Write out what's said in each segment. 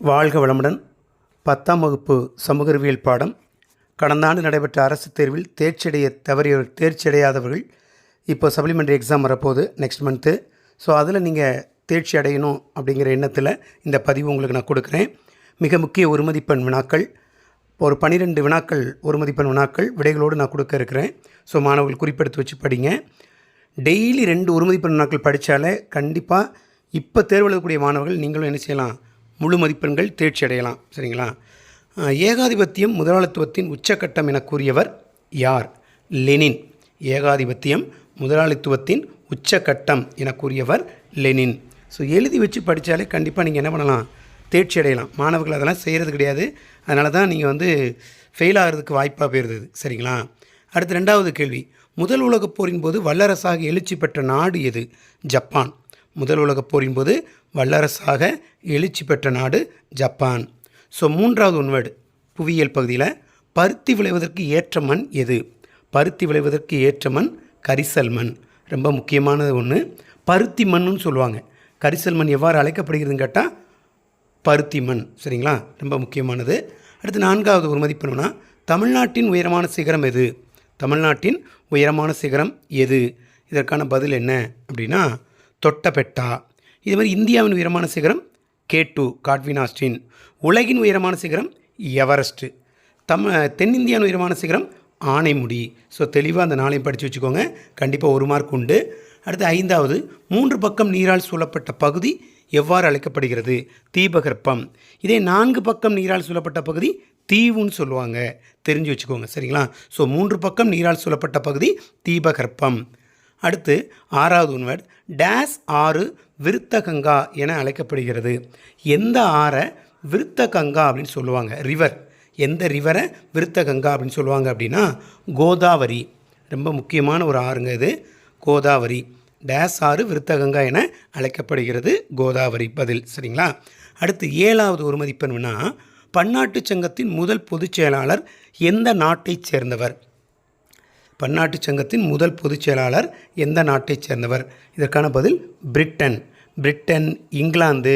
வாழ்க வளமுடன். 10ஆம் வகுப்பு சமூக அறிவியல் பாடம். கடந்த ஆண்டு நடைபெற்ற அரசு தேர்வில் தேர்ச்சியடையாதவர்கள் இப்போ சப்ளிமெண்ட்ரி எக்ஸாம் வரப்போகுது நெக்ஸ்ட் மந்த்து. ஸோ அதில் நீங்கள் தேர்ச்சி அடையணும் அப்படிங்கிற எண்ணத்தில் இந்த பதிவு உங்களுக்கு நான் கொடுக்குறேன். மிக முக்கிய ஒரு மதிப்பெண் வினாக்கள், ஒரு 12 வினாக்கள், ஒரு மதிப்பெண் வினாக்கள் விடைகளோடு நான் கொடுக்க இருக்கிறேன். ஸோ மாணவர்கள் குறிப்பெடுத்து வச்சு படிங்க. டெய்லி 2 ஒரு மதிப்பெண் வினாக்கள் படித்தாலே கண்டிப்பாக இப்போ தேர்வு எழுதக்கூடிய மாணவர்கள் நீங்களும் என்ன செய்யலாம், முழு மதிப்பெண்கள் தேர்ச்சி அடையலாம். சரிங்களா? ஏகாதிபத்தியம் முதலாளித்துவத்தின் உச்சக்கட்டம் என கூறியவர் யார்? லெனின். ஏகாதிபத்தியம் முதலாளித்துவத்தின் உச்சக்கட்டம் என கூறியவர் லெனின். ஸோ எழுதி வச்சு படித்தாலே கண்டிப்பாக நீங்கள் என்ன பண்ணலாம், தேர்ச்சி அடையலாம். மாணவர்கள் அதெல்லாம் செய்கிறது கிடையாது. அதனால தான் நீங்கள் ஃபெயில் ஆகிறதுக்கு வாய்ப்பாக போயிருது. சரிங்களா? அடுத்து 2வது கேள்வி. முதல் உலகப் போரின் போது வல்லரசாக எழுச்சி பெற்ற நாடு எது? ஜப்பான். முதல் உலகப் போரின் போது வல்லரசாக எழுச்சி பெற்ற நாடு ஜப்பான். ஸோ 3வது ஒன்வேர்டு புவியியல் பகுதியில் பருத்தி விளைவதற்கு ஏற்ற மண் எது? பருத்தி விளைவதற்கு ஏற்ற மண் கரிசல் மண். ரொம்ப முக்கியமானது ஒன்று. பருத்தி மண்ணுன்னு சொல்லுவாங்க. கரிசல் மண் எவ்வாறு அழைக்கப்படுகிறதுன்னு கேட்டால் பருத்தி மண். சரிங்களா? ரொம்ப முக்கியமானது. அடுத்து 4வது ஒரு மதிப்பெண்னா தமிழ்நாட்டின் உயரமான சிகரம் எது? தமிழ்நாட்டின் உயரமான சிகரம் எது? இதற்கான பதில் என்ன அப்படின்னா தொட்டபெட்டா. இது மாதிரி இந்தியாவின் உயரமான சிகரம் K2 காட்வின் ஆஸ்டின். உலகின் உயரமான சிகரம் எவரெஸ்ட்டு. தென்னிந்தியாவின் உயரமான சிகரம் ஆனைமுடி. ஸோ தெளிவாக அந்த 4ஐயும் படித்து வச்சுக்கோங்க. கண்டிப்பாக 1 மார்க் உண்டு. அடுத்து 5வது 3 பக்கம் நீரால் சூழப்பட்ட பகுதி எவ்வாறு அழைக்கப்படுகிறது? தீபகற்பம். இதே 4 பக்கம் நீரால் சூழப்பட்ட பகுதி தீவுன்னு சொல்லுவாங்க. தெரிஞ்சு வச்சுக்கோங்க. சரிங்களா? ஸோ 3 பக்கம் நீரால் சூழப்பட்ட பகுதி தீபகற்பம். அடுத்து 6வது ஒன்வேர்ட் டேஸ் ஆறு விருத்த கங்கா என அழைக்கப்படுகிறது. எந்த ஆறை விருத்த கங்கா அப்படின்னு சொல்லுவாங்க? ரிவர். எந்த ரிவரை விருத்த கங்கா அப்படின்னு சொல்லுவாங்க அப்படின்னா கோதாவரி. ரொம்ப முக்கியமான ஒரு ஆறுங்க இது, கோதாவரி. டேஸ் ஆறு விருத்த கங்கா என அழைக்கப்படுகிறது கோதாவரி. பதில். சரிங்களா? அடுத்து 7வது ஒரு மதிப்பெண்னா பன்னாட்டு சங்கத்தின் முதல் பொதுச் செயலாளர் எந்த நாட்டைச் சேர்ந்தவர்? பன்னாட்டு சங்கத்தின் முதல் பொதுச் செயலாளர் எந்த நாட்டைச் சேர்ந்தவர்? இதற்கான பதில் பிரிட்டன். Britain, England,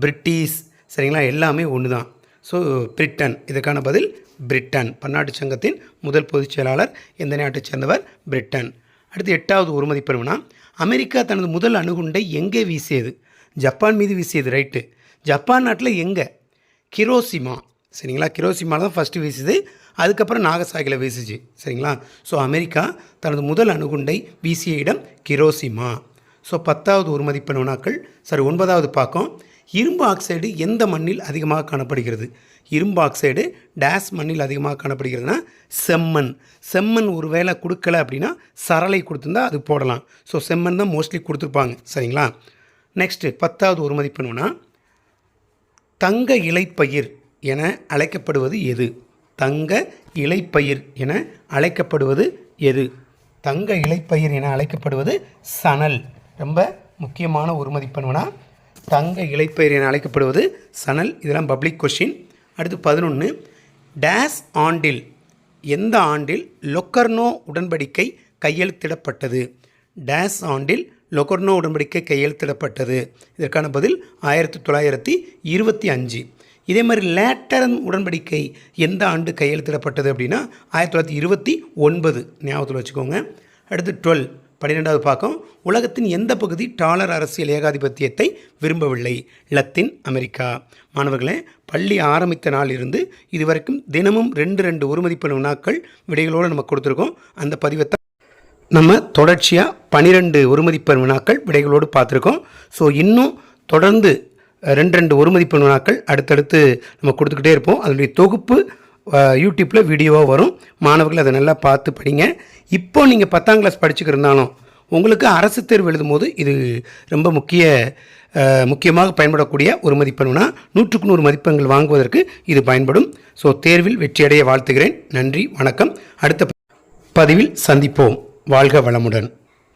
British. சரிங்களா? எல்லாமே ஒன்று தான். So Britain. இதற்கான பதில் பிரிட்டன். பன்னாட்டு சங்கத்தின் முதல் பொதுச் செயலாளர் எந்த நாட்டைச் சேர்ந்தவர்? பிரிட்டன். அடுத்து 8வது ஒரு மதிப்பெண்னா அமெரிக்கா தனது முதல் அணுகுண்டை எங்கே வீசியது? ஜப்பான் மீது வீசியது. ரைட்டு. ஜப்பான் நாட்டில் எங்கே? ஹிரோஷிமா. சரிங்களா? ஹிரோஷிமாவில் தான் ஃபஸ்ட்டு வீசுது. அதுக்கப்புறம் நாகசாகியில் வீசுச்சு. சரிங்களா? ஸோ அமெரிக்கா தனது முதல் அணுகுண்டை வீசிய இடம் ஹிரோஷிமா. ஸோ 10வது ஒரு மதிப்பெண் வினாக்கள். 9வது பார்க்கும். இரும்பு ஆக்சைடு எந்த மண்ணில் அதிகமாக காணப்படுகிறது? இரும்பு ஆக்சைடு டேஸ் மண்ணில் அதிகமாக காணப்படுகிறதுனா செம்மண். செம்மண் ஒரு வேளை கொடுக்கல அப்படின்னா சரளை கொடுத்துருந்தா அது போடலாம். ஸோ செம்மண் தான் மோஸ்ட்லி கொடுத்துருப்பாங்க. சரிங்களா? நெக்ஸ்ட்டு 10வது ஒரு மதிப்பெண்னா தங்க இலைப்பயிர் என அழைக்கப்படுவது எது? தங்க இலைப்பயிர் என அழைக்கப்படுவது எது? தங்க இலைப்பயிர் என அழைக்கப்படுவது சணல். ரொம்ப முக்கியமான ஒரு மதிப்பெண்னா தங்க இலைப்பயிர் என அழைக்கப்படுவது சணல். இதெல்லாம் பப்ளிக் கொஸ்டின். அடுத்து 11 டேஸ் ஆண்டில், எந்த ஆண்டில் லொக்கர்னோ உடன்படிக்கை கையெழுத்திடப்பட்டது? டேஸ் ஆண்டில் லொக்கர்னோ உடன்படிக்கை கையெழுத்திடப்பட்டது. இதற்கான பதில் 1925. இதே மாதிரி லேட்டரன் உடன்படிக்கை எந்த ஆண்டு கையெழுத்திடப்பட்டது அப்படின்னா 1929. ஞாபகத்தில் வச்சுக்கோங்க. அடுத்து 12வது பார்க்கும். உலகத்தின் எந்த பகுதி டாலர் அரசியல் ஏகாதிபத்தியத்தை விரும்பவில்லை? Latin America. மாணவர்களே, பள்ளி ஆரம்பித்த நாளிலிருந்து இதுவரைக்கும் தினமும் 2 ஒரு மதிப்பெண் வினாக்கள் விடைகளோடு நம்ம கொடுத்துருக்கோம். அந்த பதிவை நம்ம தொடர்ச்சியாக 12 ஒரு மதிப்பெண் வினாக்கள் விடைகளோடு பார்த்துருக்கோம். ஸோ இன்னும் தொடர்ந்து 2 ஒரு மதிப்பெண் வினாக்கள் அடுத்தடுத்து நம்ம கொடுத்துக்கிட்டே இருப்போம். அதனுடைய தொகுப்பு யூடியூப்பில் வீடியோவாக வரும். மாணவர்கள் அதை நல்லா பார்த்து படிங்க. இப்போ நீங்கள் 10ஆம் கிளாஸ் படிச்சுக்கிருந்தாலும் உங்களுக்கு அரசு தேர்வு எழுதும் போது இது ரொம்ப முக்கியமாக பயன்படக்கூடிய ஒரு மதிப்பெண்னா 100க்கு 100 மதிப்பெண்கள் வாங்குவதற்கு இது பயன்படும். ஸோ தேர்வில் வெற்றியடைய வாழ்த்துகிறேன். நன்றி, வணக்கம். அடுத்த பதிவில் சந்திப்போம். வாழ்க வளமுடன்.